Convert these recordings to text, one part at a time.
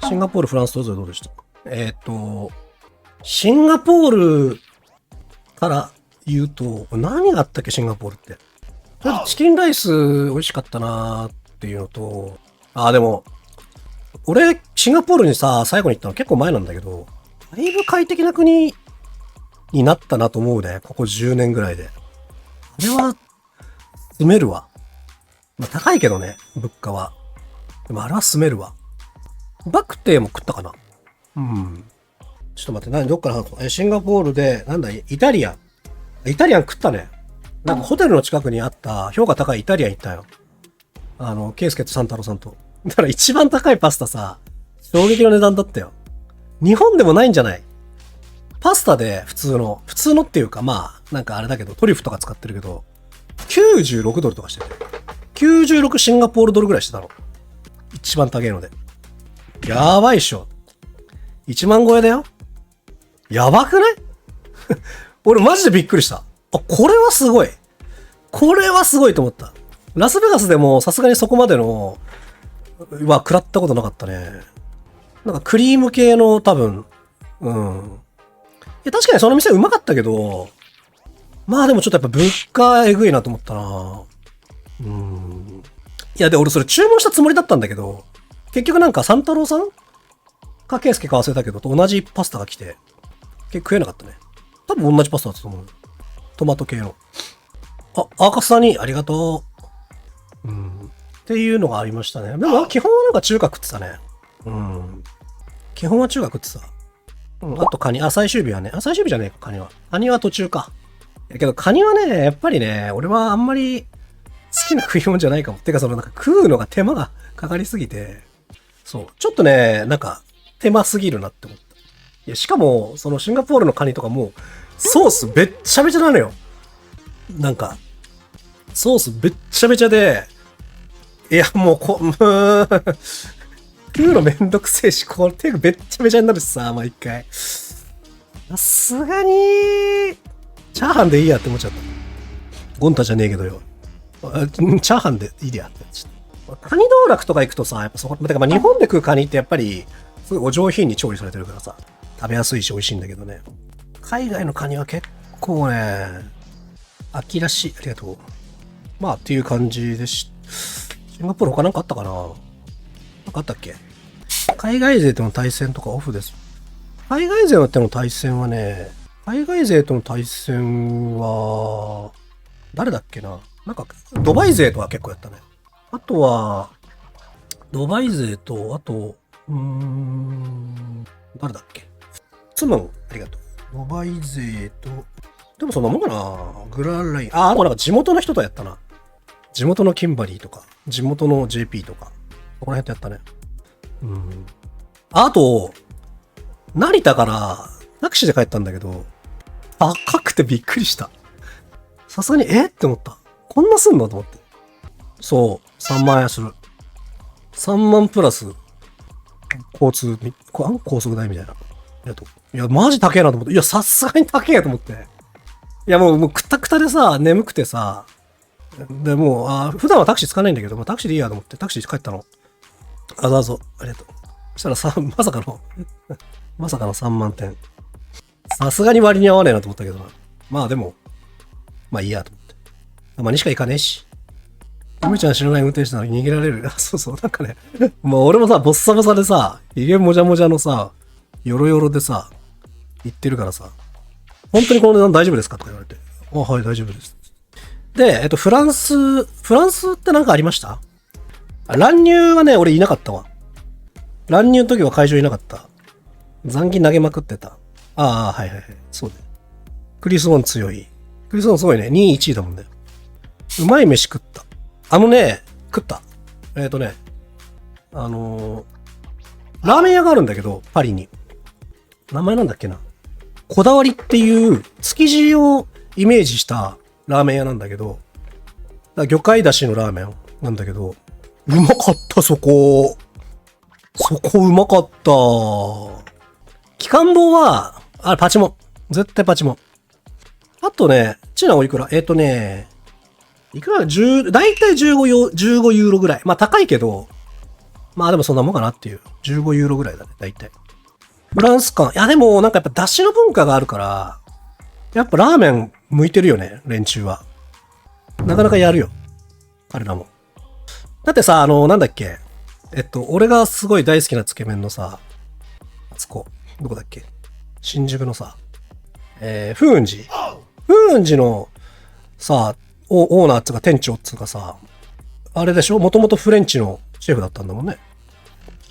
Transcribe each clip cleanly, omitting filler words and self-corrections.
シンガポール、フランス、それぞれどうでした？シンガポールから言うと、何があったっけ、シンガポールって。とりあえずチキンライス美味しかったなーっていうのと、でも、俺、シンガポールにさ、最後に行ったの結構前なんだけど、だいぶ快適な国になったなと思うね。ここ10年ぐらいで。あれは、住めるわ。まあ、高いけどね、物価は。でもあれは住めるわ。バクテーも食ったかな。うん。ちょっと待って、どっから話すの？シンガポールで、なんだ、イタリアン。イタリアン食ったね。なんかホテルの近くにあった評価高いイタリアン行ったよ。ケイスケとサンタロさんと。だから一番高いパスタさ、衝撃の値段だったよ。日本でもないんじゃない？パスタで普通のっていうかまあ、なんかあれだけど、トリュフとか使ってるけど、96ドルとかしてる。96シンガポールドルぐらいしてたの。一番高いので。やばいっしょ。1万超えだよ。やばくない俺マジでびっくりした。これはすごい。これはすごいと思った。ラスベガスでもさすがにそこまでのは食らったことなかったね。なんかクリーム系の多分、うん。確かにその店うまかったけど、まあでもちょっとやっぱ物価えぐいなと思ったな。いやで俺それ注文したつもりだったんだけど、結局なんかサンタロウさんかケイスケか忘れたけどと同じパスタが来て、結局食えなかったね。多分同じパスタだったと思う。トマト系の。アーカスさんにありがとう。っていうのがありましたね。でも基本はなんか中華食ってたね。基本は中華食ってた。あとカニ。最終日はね。最終日じゃねえか、カニは。カニは途中か。けどカニはね、やっぱりね、俺はあんまり好きな食い物じゃないかも。てかなんか食うのが手間がかかりすぎて、そう。ちょっとね、なんか手間すぎるなって思った。いや、しかも、そのシンガポールのカニとかも、ソースべっちゃべちゃなのよ。なんか、ソースべっちゃべちゃで、いや、もう食うのめんどくせえし、これ手がべっちゃべちゃになるしさ、毎回。さすがに、チャーハンでいいやって思っちゃった。ゴンタじゃねえけどよ。チャーハンでいいやって。カニ道楽とか行くとさ、やっぱそこ、てかまあ日本で食うカニってやっぱり、すごいお上品に調理されてるからさ、食べやすいし美味しいんだけどね。海外のカニは結構ね、秋らしい。ありがとう。まあっていう感じでシンガポール他なんかあったかな？なんかあったっけ？海外勢との対戦とかオフです。海外勢との対戦はね、海外勢との対戦は、誰だっけな？なんか、ドバイ勢とは結構やったね。あとは、ドバイ勢と、あと、誰だっけ？ツムン、ありがとう。ドバイ勢と、でもそんなもんかな。グラライン。あとなんか地元の人とやったな。地元のキンバリーとか、地元の JP とか、そこら辺とやったね。あと、成田からタクシーで帰ったんだけど、高くてびっくりした。さすがに、って思った。こんなすんのと思って。そう、3万円する。3万プラス、交通代みたいな。いや、マジ高えなと思って。いや、さすがに高えと思って。いや、もうくたくたでさ、眠くてさ、で、もう、普段はタクシー使わないんだけど、タクシーでいいやと思って、タクシーで帰ったの。ありがとう。そしたらさ、まさかの3万点。さすがに割に合わねえなと思ったけどな。まあでも、まあいいやと思って。まあにしか行かねえし。ゆめちゃん知らない運転手なのに逃げられる。そうそう、なんかね。まあ俺もさ、ボッサボサでさ、ひげもじゃもじゃのさ、ヨロヨロでさ、行ってるからさ、本当にこの値段大丈夫ですかとか言われて。はい、大丈夫です。で、フランスってなんかありました？乱入はね、俺いなかったわ。乱入の時は会場いなかった。残機投げまくってた。はい。そうだよ。クリスモン強い。クリスモンすごいね。2位1位だもんね。うまい飯食った。食った。ラーメン屋があるんだけど、パリに。名前なんだっけな。こだわりっていう築地をイメージしたラーメン屋なんだけど、魚介だしのラーメンなんだけど、うまかった、そこうまかった。機関棒は、パチモン。絶対パチモン。あとね、チナおいくら？いくらだいたい15ユーロぐらい。まあ高いけど、まあでもそんなもんかなっていう。15ユーロぐらいだね、大体。フランス館。いやでもなんかやっぱ出汁の文化があるから、やっぱラーメン向いてるよね、連中は。なかなかやるよ。彼らも。だってさ、なんだっけ。俺がすごい大好きなつけ麺のさ、あそこ、どこだっけ。新宿のさ、風雲寺。風雲寺のさ、オーナーっていうか店長っていうかさ、あれでしょ、もともとフレンチのシェフだったんだもんね。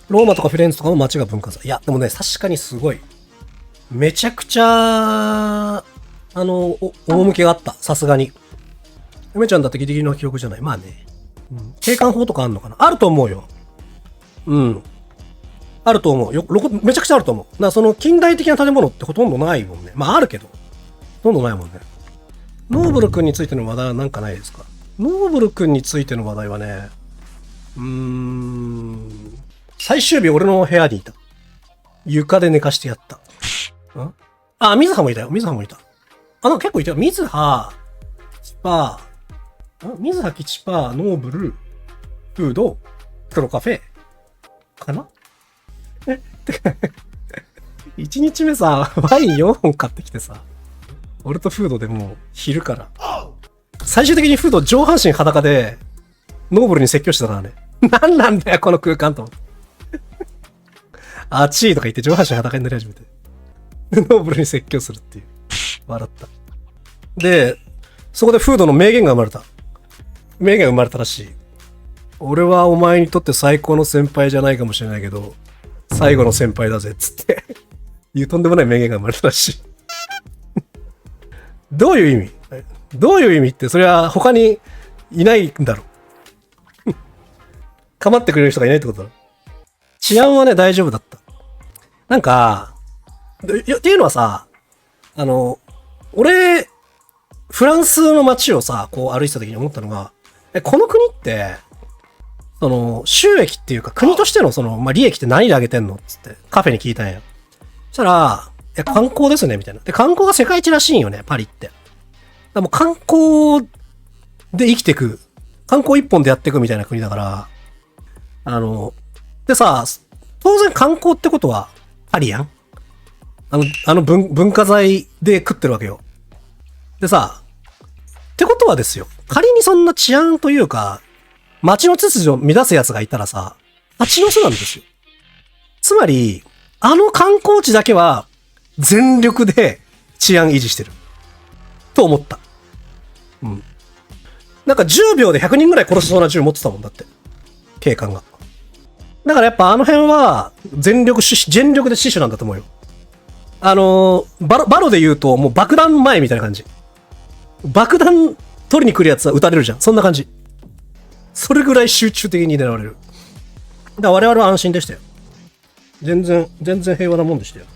ローマとかフィレンツェとかも街が文化財。いや、でもね、確かにすごい。めちゃくちゃ、趣があった。さすがに。梅ちゃんだってギリギリの記憶じゃない。まあね。うん、景観法とかあんのかな、あると思うよ。うん。あると思うよ。めちゃくちゃあると思う。だからその近代的な建物ってほとんどないもんね。まああるけど。ほとんどないもんね。ノーブル君についての話題はなんかないですか？ノーブル君についての話題はね、最終日俺の部屋にいた。床で寝かしてやった。あ、水葉もいたよ。水葉もいた。あ、なんか結構いたよ。水葉、チパー、水葉、キチパー、ノーブル、フード、黒カフェ、かな？1日目さ、ワイン4本買ってきてさ、俺とフードでもう昼から。最終的にフード上半身裸で、ノーブルに説教してたからね。なんなんだよ、この空間と思って。あちーとか言って上半身裸になり始めて。ノーブルに説教するっていう。笑った。で、そこでフードの名言が生まれた。名言が生まれたらしい。俺はお前にとって最高の先輩じゃないかもしれないけど、最後の先輩だぜ、つって。いうとんでもない名言が生まれたらしい。どういう意味？どういう意味って、それは他にいないんだろう。構ってくれる人がいないってことだろ。治安はね、大丈夫だった。なんか、っていうのはさ、俺、フランスの街をさ、こう歩いてた時に思ったのが、この国って、収益っていうか、国としての利益って何で上げてんのつって、カフェに聞いたんや。そしたら、観光ですね、みたいな。で、観光が世界一らしいんよね、パリって。だもう観光で生きていく。観光一本でやっていくみたいな国だから、でさ、当然観光ってことは、パリやん？文化財で食ってるわけよ。でさ、ってことはですよ。仮にそんな治安というか、街の秩序を乱す奴がいたらさ、蜂の巣なんですよ。つまり、観光地だけは、全力で治安維持してる。と思った。うん。なんか10秒で100人ぐらい殺しそうな銃持ってたもんだって。警官が。だからやっぱあの辺は、全力で死守なんだと思うよ。バロで言うと、もう爆弾前みたいな感じ。爆弾取りに来るやつは撃たれるじゃん。そんな感じ。それぐらい集中的に狙われる。だから我々は安心でしたよ。全然平和なもんでしたよ。